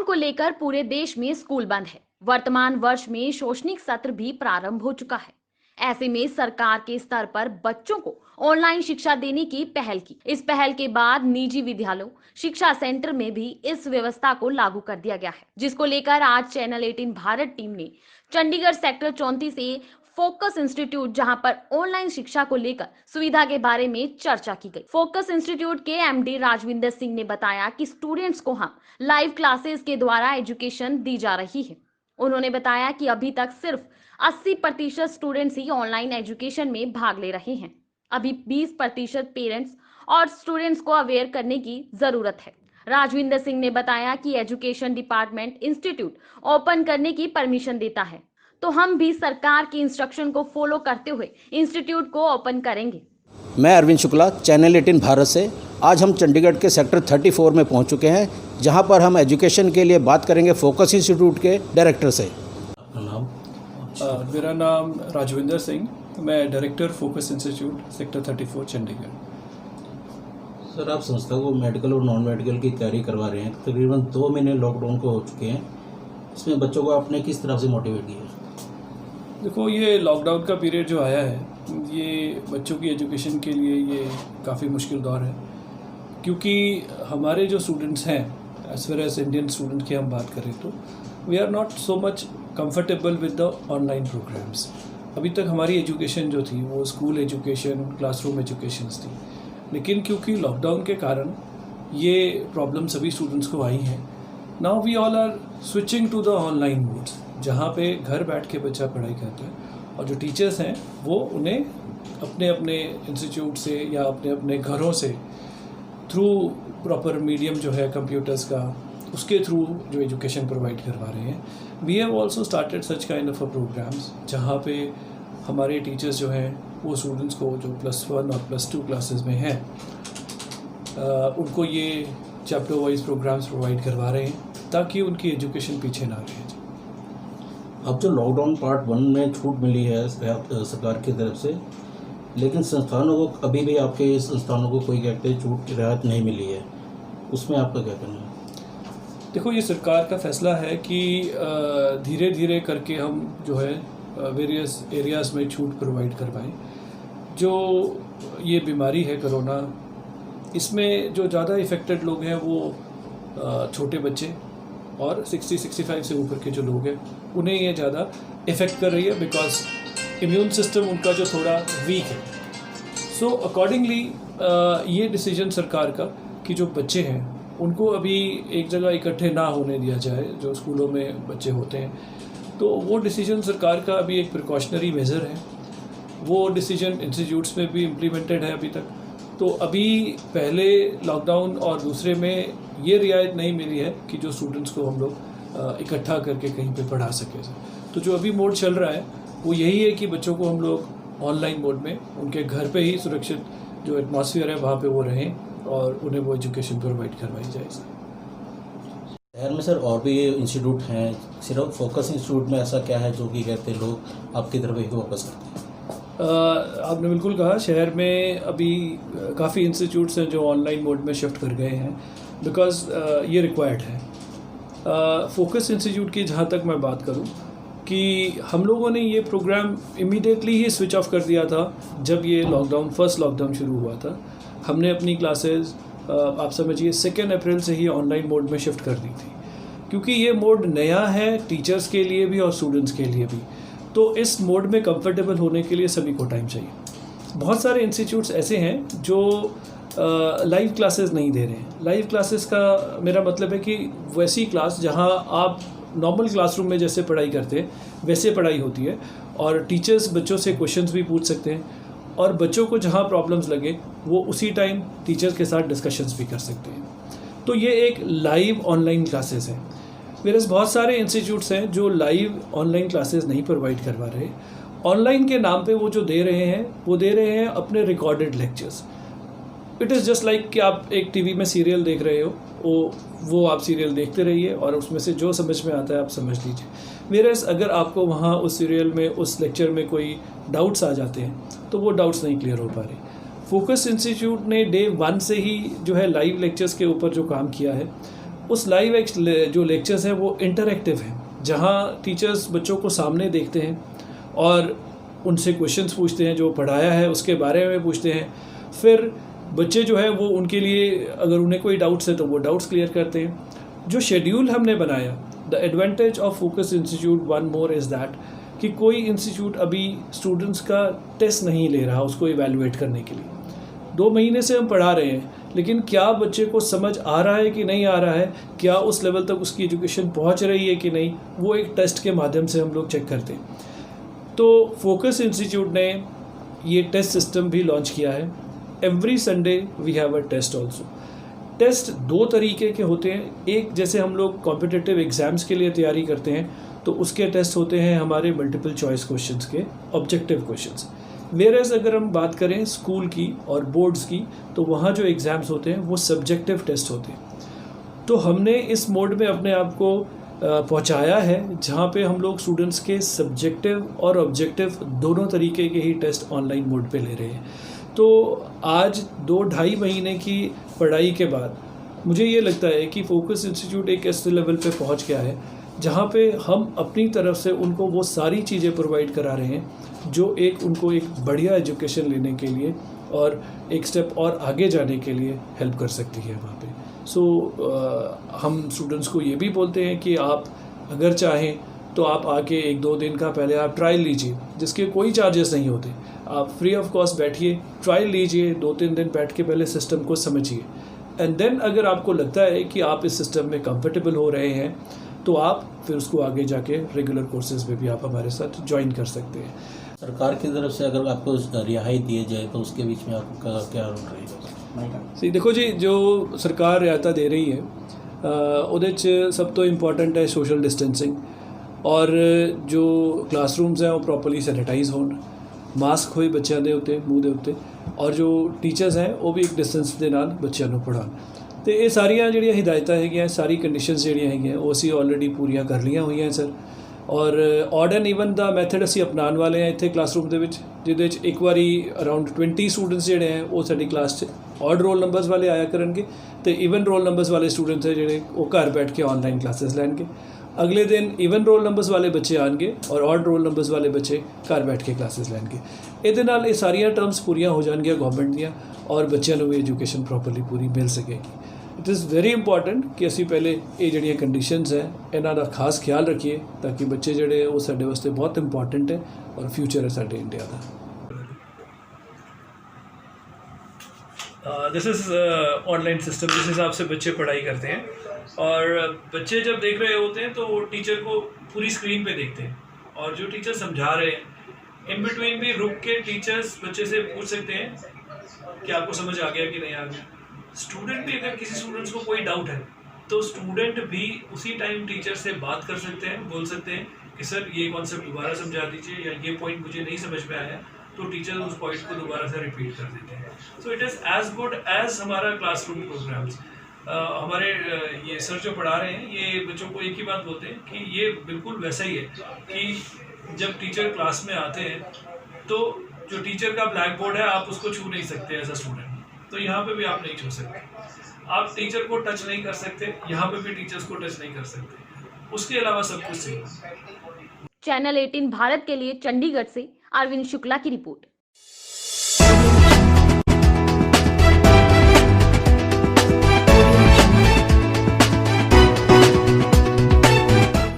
Lockdown को लेकर पूरे देश में स्कूल बंद है। वर्तमान वर्ष में शैक्षणिक सत्र भी प्रारंभ हो चुका है। ऐसे में सरकार के स्तर पर बच्चों को ऑनलाइन शिक्षा देने की पहल की। इस पहल के बाद निजी विद्यालयों, शिक्षा सेंटर में भी इस व्यवस्था को लागू कर दिया गया है, जिसको लेकर आज चैनल 18 भारत टीम ने चंडीगढ़ सेक्टर 34 से फोकस इंस्टीट्यूट, जहां पर ऑनलाइन शिक्षा को लेकर सुविधा के बारे में चर्चा की गई। फोकस इंस्टीट्यूट के एमडी राजविंदर सिंह ने बताया कि स्टूडेंट्स को हम लाइव क्लासेस के द्वारा एजुकेशन दी जा रही है। उन्होंने बताया कि अभी तक सिर्फ 80% स्टूडेंट्स ही ऑनलाइन एजुकेशन में भाग ले रहे हैं। अभी 20% पेरेंट्स और स्टूडेंट्स को अवेयर करने की जरूरत है। राजविंदर सिंह ने बताया कि एजुकेशन डिपार्टमेंट इंस्टीट्यूट ओपन करने की परमिशन देता है, तो हम भी सरकार की इंस्ट्रक्शन को फॉलो करते हुए इंस्टीट्यूट को ओपन करेंगे। मैं अरविंद शुक्ला, चैनल 18 भारत से। आज हम चंडीगढ़ के सेक्टर 34 में पहुंच चुके हैं, जहां पर हम एजुकेशन के लिए बात करेंगे फोकस इंस्टीट्यूट के डायरेक्टर से। आपका नाम? मेरा नाम राजविंदर सिंह, मैं director focus institute sector 34 Chandigarh. Sir, आप संस्था को मेडिकल और नॉन मेडिकल की तैयारी करवा रहे हैं। तकरीबन 2 महीने लॉकडाउन को हो चुके हैं। इसमें बच्चों को आपने किस तरह से मोटिवेट किया? देखो, ये लॉकडाउन का पीरियड जो आया है, ये बच्चों की एजुकेशन के लिए ये काफ़ी मुश्किल दौर है, क्योंकि हमारे जो स्टूडेंट्स हैं, as well as Indian student की हम बात करें तो we are not so much comfortable with the online programs. अभी तक हमारी एजुकेशन जो थी वो स्कूल एजुकेशन, क्लासरूम एजुकेशंस थी, लेकिन क्योंकि लॉकडाउन के कारण ये प्रॉब्लम सभी स्टूडेंट्स को आई हैं। Now we all are switching to the online modes, जहाँ पे घर बैठ के बच्चा पढ़ाई करता है और जो टीचर्स हैं वो उन्हें अपने अपने इंस्टीट्यूट से या अपने अपने घरों से थ्रू प्रॉपर मीडियम जो है कंप्यूटर्स का, उसके थ्रू जो एजुकेशन प्रोवाइड करवा रहे हैं। We have also started such kind of a programs, जहाँ पे हमारे टीचर्स जो हैं वो स्टूडेंट्स को जो +1 और +2 क्लासेस में हैं उनको ये चैप्टर वाइज प्रोग्राम्स प्रोवाइड करवा रहे हैं, ताकि उनकी एजुकेशन पीछे ना रहे। अब जो लॉकडाउन पार्ट 1 में छूट मिली है सरकार की तरफ से, लेकिन संस्थानों को अभी भी, आपके संस्थानों को कोई कहते हैं छूट रियायत नहीं मिली है, उसमें आपका क्या कहना है? देखो, ये सरकार का फैसला है कि धीरे धीरे करके हम जो है वेरियस एरियाज़ में छूट प्रोवाइड करवाएं। जो ये बीमारी है कोरोना, इसमें जो ज़्यादा इफ़ेक्टेड लोग हैं वो छोटे बच्चे और 60-65 से ऊपर के जो लोग हैं उन्हें ये ज़्यादा इफ़ेक्ट कर रही है, बिकॉज इम्यून सिस्टम उनका जो थोड़ा वीक है। सो अकॉर्डिंगली ये डिसीजन सरकार का कि जो बच्चे हैं उनको अभी एक जगह इकट्ठे ना होने दिया जाए, जो स्कूलों में बच्चे होते हैं, तो वो डिसीजन सरकार का अभी एक प्रिकॉशनरी मेज़र है। वो डिसीजन इंस्टीट्यूट्स में भी इम्प्लीमेंटेड है अभी तक। तो अभी पहले लॉकडाउन और दूसरे में ये रियायत नहीं मिली है कि जो स्टूडेंट्स को हम लोग इकट्ठा करके कहीं पे पढ़ा सकें। तो जो अभी मोड चल रहा है वो यही है कि बच्चों को हम लोग ऑनलाइन मोड में उनके घर पे ही सुरक्षित जो एटमॉस्फेयर है वहाँ पे वो रहें और उन्हें वो एजुकेशन प्रोवाइड करवाई जाए। शहर में सर और भी इंस्टीट्यूट हैं, सिर्फ फोकस इंस्टीट्यूट में ऐसा क्या है जो कि कहते हैं लोग आपकी तरफ ही वापस करते हैं? आपने बिल्कुल कहा, शहर में अभी काफ़ी इंस्टीट्यूट्स हैं जो ऑनलाइन मोड में शिफ्ट कर गए हैं, बिकॉज ये रिक्वायर्ड है। फोकस इंस्टीट्यूट की जहाँ तक मैं बात करूँ कि हम लोगों ने ये प्रोग्राम इमीडिएटली ही स्विच ऑफ कर दिया था जब ये फर्स्ट लॉकडाउन शुरू हुआ था। हमने अपनी क्लासेस आप समझिए 2 अप्रैल से ही ऑनलाइन मोड में शिफ्ट कर दी थी, क्योंकि ये मोड नया है टीचर्स के लिए भी और स्टूडेंट्स के लिए भी। तो इस मोड में कंफर्टेबल होने के लिए सभी को टाइम चाहिए। बहुत सारे इंस्टीट्यूट्स ऐसे हैं जो लाइव क्लासेस नहीं दे रहे हैं। लाइव क्लासेस का मेरा मतलब है कि वैसी क्लास जहां आप नॉर्मल क्लासरूम में जैसे पढ़ाई करते हैं वैसे पढ़ाई होती है, और टीचर्स बच्चों से क्वेश्चंस भी पूछ सकते हैं, और बच्चों को जहां प्रॉब्लम्स लगे वो उसी टाइम टीचर्स के साथ डिस्कशंस भी कर सकते हैं। तो ये एक लाइव ऑनलाइन क्लासेस है। वेरस बहुत सारे इंस्टीट्यूट्स हैं जो लाइव ऑनलाइन क्लासेस नहीं प्रोवाइड करवा रहे। ऑनलाइन के नाम पे वो जो दे रहे हैं अपने recorded lectures. It is just like कि आप एक टीवी में सीरियल देख रहे हो, वो आप सीरियल देखते रहिए और उसमें से जो समझ में आता है आप समझ लीजिए। वेरस अगर आपको वहाँ उस सीरियल में, उस लेक्चर में कोई डाउट्स आ जाते हैं तो वो डाउट्स नहीं क्लियर हो पा रहे। फोकस इंस्टीट्यूट ने डे 1 से ही जो है लाइव लेक्चर्स के ऊपर जो काम किया है उस लाइव जो लेक्चर्स हैं वो इंटरैक्टिव हैं, जहाँ टीचर्स बच्चों को सामने देखते हैं और उनसे क्वेश्चंस पूछते हैं, जो पढ़ाया है उसके बारे में पूछते हैं। फिर बच्चे जो है वो उनके लिए अगर उन्हें कोई डाउट्स है तो वो डाउट्स क्लियर करते हैं। जो शेड्यूल हमने बनाया, the advantage of focus institute one more is that कि कोई इंस्टीट्यूट अभी स्टूडेंट्स का टेस्ट नहीं ले रहा उसको इवैल्यूएट करने के लिए। 2 महीने से हम पढ़ा रहे हैं, लेकिन क्या बच्चे को समझ आ रहा है कि नहीं आ रहा है, क्या उस लेवल तक उसकी एजुकेशन पहुंच रही है कि नहीं, वो एक टेस्ट के माध्यम से हम लोग चेक करते हैं। तो फोकस इंस्टीट्यूट ने ये टेस्ट सिस्टम भी लॉन्च किया है। Every Sunday we have a test also. Test 2 तरीके के होते हैं। एक, जैसे हम लोग कॉम्पिटिटिव एग्ज़ाम्स के लिए तैयारी करते हैं तो उसके टेस्ट होते हैं हमारे मल्टीपल चॉइस क्वेश्चंस के, ऑब्जेक्टिव क्वेश्चंस। वेयरएज़ अगर हम बात करें स्कूल की और बोर्ड्स की, तो वहाँ जो एग्ज़ाम्स होते हैं वो सब्जेक्टिव टेस्ट होते हैं। तो हमने इस मोड में अपने आप को पहुँचाया है जहाँ पे हम लोग स्टूडेंट्स के सब्जेक्टिव और ऑब्जेक्टिव दोनों तरीके के ही टेस्ट ऑनलाइन मोड पे ले रहे हैं। तो आज 2-2.5 महीने की पढ़ाई के बाद मुझे ये लगता है कि फोकस इंस्टीट्यूट एक ऐसे लेवल पे पहुँच गया है जहाँ पे हम अपनी तरफ से उनको वो सारी चीज़ें प्रोवाइड करा रहे हैं जो उनको एक बढ़िया एजुकेशन लेने के लिए और एक स्टेप और आगे जाने के लिए हेल्प कर सकती है वहाँ पे। सो हम स्टूडेंट्स को ये भी बोलते हैं कि आप अगर चाहें तो आप आके 1-2 दिन का पहले आप ट्रायल लीजिए, जिसके कोई चार्जेस नहीं होते। आप फ्री ऑफ कॉस्ट बैठिए, ट्रायल लीजिए, 2-3 दिन बैठ के पहले सिस्टम को समझिए। एंड देन अगर आपको लगता है कि आप इस सिस्टम में कंफर्टेबल हो रहे हैं तो आप फिर उसको आगे जाके रेगुलर कोर्सेज में भी आप हमारे साथ ज्वाइन कर सकते हैं। सरकार की तरफ से अगर आपको रिहाई दिए जाए तो उसके बीच में आपका क्या रोल रहेगा? सही देखो जी, जो सरकार रियायत दे रही है ਉਹਦੇ 'ਚ सब तो इंपॉर्टेंट है सोशल डिस्टेंसिंग, और जो क्लासरूम्स हैं वो प्रॉपरली सैनिटाइज़ होन, मास्क होए बच्चों के उत्ते मूँह के उत्ते, और जो टीचर्स हैं वो भी एक डिस्टेंस के नाल बच्चों को पढ़ान। तो ये सारिया जिहड़ियां हिदायतां हैगियां, सारी कंडीशनस जिहड़ियां हैगियां वो असीं ऑलरेडी पूरीआं कर लियां होईयां सर। और ऑड एंड ईवन दा मैथड असीं अपनाउण वाले हैं इत्थे क्लासरूम दे विच, जिहदे विच एक वारी अराउंड 20 स्टूडेंट्स जिहड़े हैं वो साडी क्लास 'च ऑड रोल नंबर्स वाले आया करनगे, तो ईवन रोल नंबर्स वाले स्टूडेंट्स है जिहड़े वो घर बैठ के ऑनलाइन क्लासेस लैणगे। अगले दिन ईवन रोल नंबर्स वाले बच्चे आएंगे और ऑड रोल नंबर्स वाले बच्चे घर बैठ के क्लासेस लैणगे। ਇਹਦੇ ਨਾਲ ਇਹ ਸਾਰੀਆਂ ਟਰम्स पूरियां हो जाएंगियां गवर्नमेंट दियां और बच्चों को भी एजुकेशन प्रॉपरली पूरी मिल सकेगी। इट इज़ वेरी इंपॉर्टेंट कि असी पहले ये जिहड़ियां कंडीशनस है इन्हां दा खास ख्याल रखिए, ताकि बच्चे जिहड़े वो साडे वास्ते बहुत इंपॉर्टेंट है और फ्यूचर है साडे इंडिया का। दिस इज़ ऑनलाइन सिस्टम, जिस हिसाब से बच्चे पढ़ाई करते हैं, और बच्चे जब देख रहे होते हैं तो टीचर को पूरी स्क्रीन पे देखते हैं, और जो टीचर समझा रहे हैं इन बिटवीन भी रुक के टीचर्स बच्चे से पूछ सकते हैं कि आपको समझ आ गया कि नहीं आ गया। स्टूडेंट भी, अगर किसी स्टूडेंट्स को कोई डाउट है तो स्टूडेंट भी उसी टाइम टीचर से बात कर सकते हैं, बोल सकते हैं कि सर ये कॉन्सेप्ट दोबारा समझा दीजिए, या ये पॉइंट मुझे नहीं समझ में आया, तो टीचर उस पॉइंट को दोबारा से रिपीट कर देते हैं। So it is as good as हमारा क्लासरूम प्रोग्राम्स। हमारे ये सर जो पढ़ा रहे हैं ये बच्चों को एक ही बात बोलते हैं कि ये बिल्कुल वैसा ही है कि जब टीचर क्लास में आते हैं तो जो टीचर का ब्लैक बोर्ड है आप उसको छू नहीं सकते एज अ स्टूडेंट, तो यहाँ पे भी आप नहीं छू सकते। आप टीचर को टच नहीं कर सकते, यहाँ पे भी टीचर्स को टच नहीं कर सकते, उसके अलावा सब कुछ सही है। चैनल 18 भारत के लिए चंडीगढ़ से अरविंद शुक्ला की रिपोर्ट।